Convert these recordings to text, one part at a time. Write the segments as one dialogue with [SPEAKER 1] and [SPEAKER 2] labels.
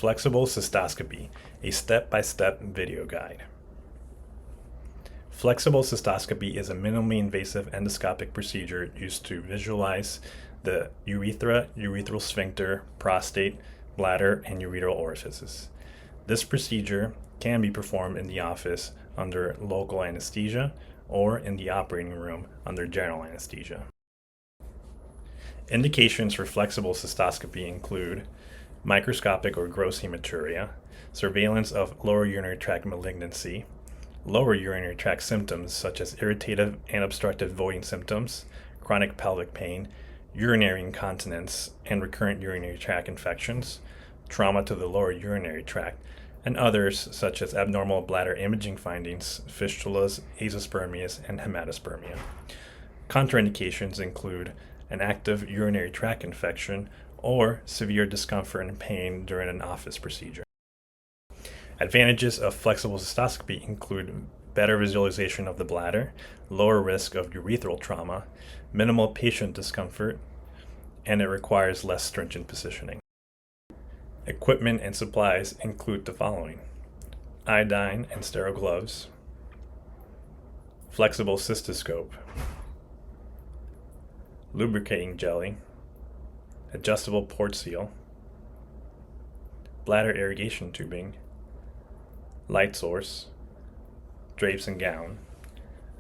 [SPEAKER 1] Flexible Cystoscopy, a step-by-step video guide. Flexible cystoscopy is a minimally invasive endoscopic procedure used to visualize the urethra, urethral sphincter, prostate, bladder, and ureteral orifices. This procedure can be performed in the office under local anesthesia or in the operating room under general anesthesia. Indications for flexible cystoscopy include microscopic or gross hematuria, surveillance of lower urinary tract malignancy, lower urinary tract symptoms such as irritative and obstructive voiding symptoms, chronic pelvic pain, urinary incontinence, and recurrent urinary tract infections, trauma to the lower urinary tract, and others such as abnormal bladder imaging findings, fistulas, azoospermias, and hematospermia. Contraindications include an active urinary tract infection or severe discomfort and pain during an office procedure. Advantages of flexible cystoscopy include better visualization of the bladder, lower risk of urethral trauma, minimal patient discomfort, and it requires less stringent positioning. Equipment and supplies include the following: iodine and sterile gloves, flexible cystoscope, lubricating jelly, adjustable port seal, bladder irrigation tubing, light source, drapes and gown,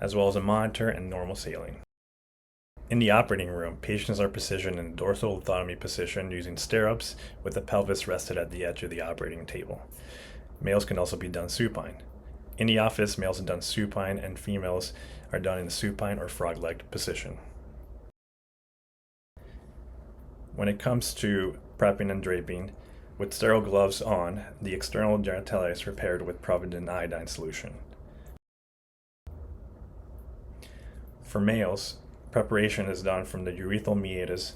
[SPEAKER 1] as well as a monitor and normal saline. In the operating room, patients are positioned in a dorsal lithotomy position using stirrups with the pelvis rested at the edge of the operating table. Males can also be done supine. In the office, males are done supine and females are done in the supine or frog-legged position. When it comes to prepping and draping, with sterile gloves on, the external genitalia is prepared with Providin iodine solution. For males, preparation is done from the urethral meatus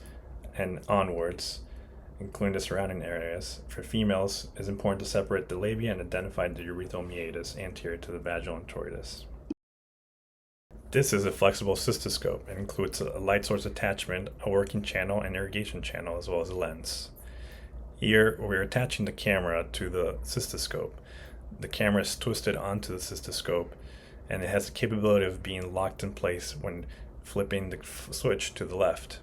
[SPEAKER 1] and onwards, including the surrounding areas. For females, it is important to separate the labia and identify the urethral meatus anterior to the vaginal introitus. This is a flexible cystoscope. It includes a light source attachment, a working channel, and irrigation channel, as well as a lens. Here, we're attaching the camera to the cystoscope. The camera is twisted onto the cystoscope, and it has the capability of being locked in place when flipping the switch to the left.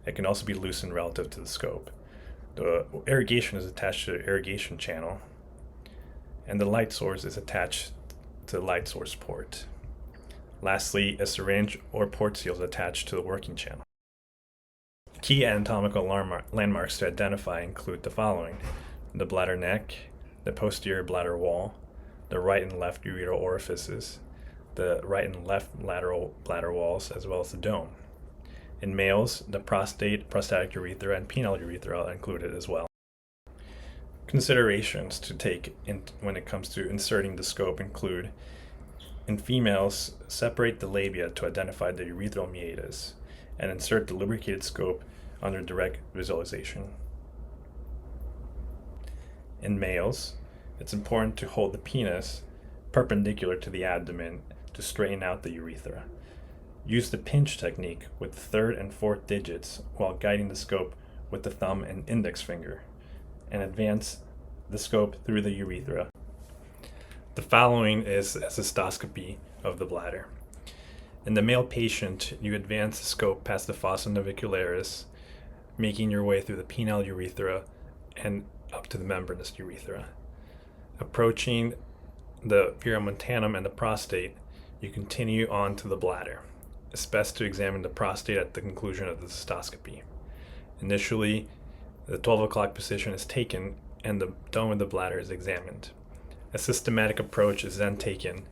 [SPEAKER 1] It can also be loosened relative to the scope. The irrigation is attached to the irrigation channel, and the light source is attached to the light source port. Lastly, a syringe or port seal is attached to the working channel. Key anatomical landmarks to identify include the following: the bladder neck, the posterior bladder wall, the right and left ureteral orifices, the right and left lateral bladder walls, as well as the dome. In males, the prostate, prostatic urethra, and penile urethra are included as well. Considerations to take when it comes to inserting the scope include: in females, separate the labia to identify the urethral meatus and insert the lubricated scope under direct visualization. In males, it's important to hold the penis perpendicular to the abdomen to straighten out the urethra. Use the pinch technique with the third and fourth digits while guiding the scope with the thumb and index finger, and advance the scope through the urethra. The following is a cystoscopy of the bladder. In the male patient, you advance the scope past the fossa navicularis, making your way through the penile urethra and up to the membranous urethra. Approaching the verumontanum and the prostate, you continue on to the bladder. It's best to examine the prostate at the conclusion of the cystoscopy. Initially, the 12 o'clock position is taken and the dome of the bladder is examined. A systematic approach is then taken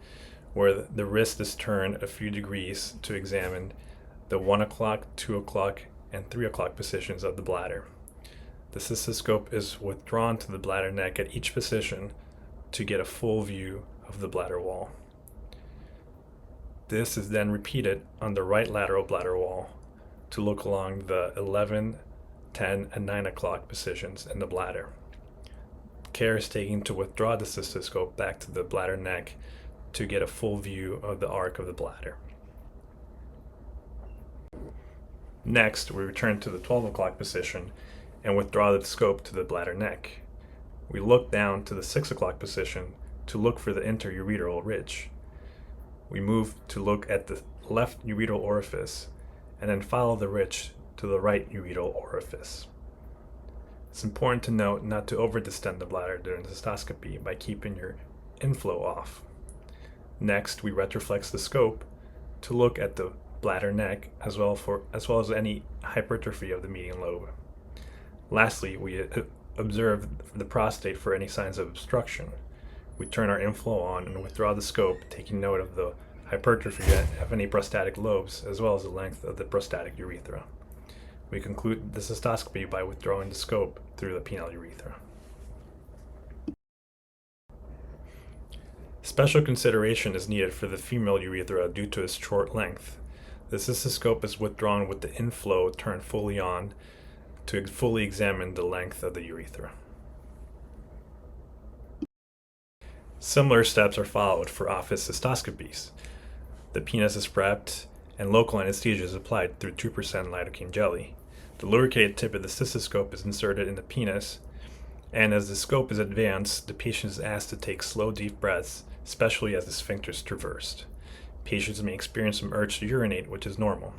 [SPEAKER 1] where the wrist is turned a few degrees to examine the 1 o'clock, 2 o'clock, and 3 o'clock positions of the bladder. The cystoscope is withdrawn to the bladder neck at each position to get a full view of the bladder wall. This is then repeated on the right lateral bladder wall to look along the 11, 10, and 9 o'clock positions in the bladder. Care is taken to withdraw the cystoscope back to the bladder neck to get a full view of the arc of the bladder. Next, we return to the 12 o'clock position and withdraw the scope to the bladder neck. we look down to the 6 o'clock position to look for the interureteral ridge. We move to look at the left ureteral orifice and then follow the ridge to the right ureteral orifice. It's important to note not to over-distend the bladder during cystoscopy by keeping your inflow off. Next, we retroflex the scope to look at the bladder neck as well as any hypertrophy of the median lobe. Lastly, we observe the prostate for any signs of obstruction. We turn our inflow on and withdraw the scope, taking note of the hypertrophy of any prostatic lobes as well as the length of the prostatic urethra. We conclude the cystoscopy by withdrawing the scope through the penile urethra. Special consideration is needed for the female urethra due to its short length. The cystoscope is withdrawn with the inflow turned fully on to fully examine the length of the urethra. Similar steps are followed for office cystoscopies. The penis is prepped and local anesthesia is applied through 2% lidocaine jelly. The lubricated tip of the cystoscope is inserted in the penis, and as the scope is advanced, the patient is asked to take slow, deep breaths, especially as the sphincter is traversed. Patients may experience some urge to urinate, which is normal.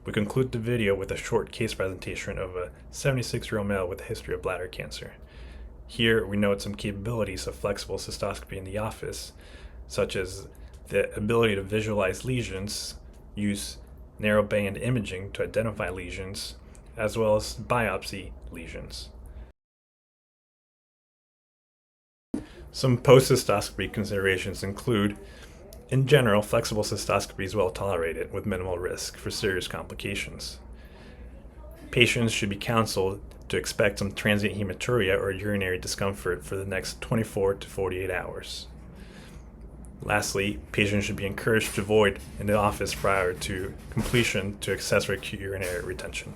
[SPEAKER 1] We conclude the video with a short case presentation of a 76-year-old male with a history of bladder cancer. Here, we note some capabilities of flexible cystoscopy in the office, such as the ability to visualize lesions, use narrowband imaging to identify lesions, as well as biopsy lesions. Some post-cystoscopy considerations include, in general, flexible cystoscopy is well tolerated with minimal risk for serious complications. Patients should be counseled to expect some transient hematuria or urinary discomfort for the next 24 to 48 hours. Lastly, patients should be encouraged to avoid in the office prior to completion to accessory acute urinary retention.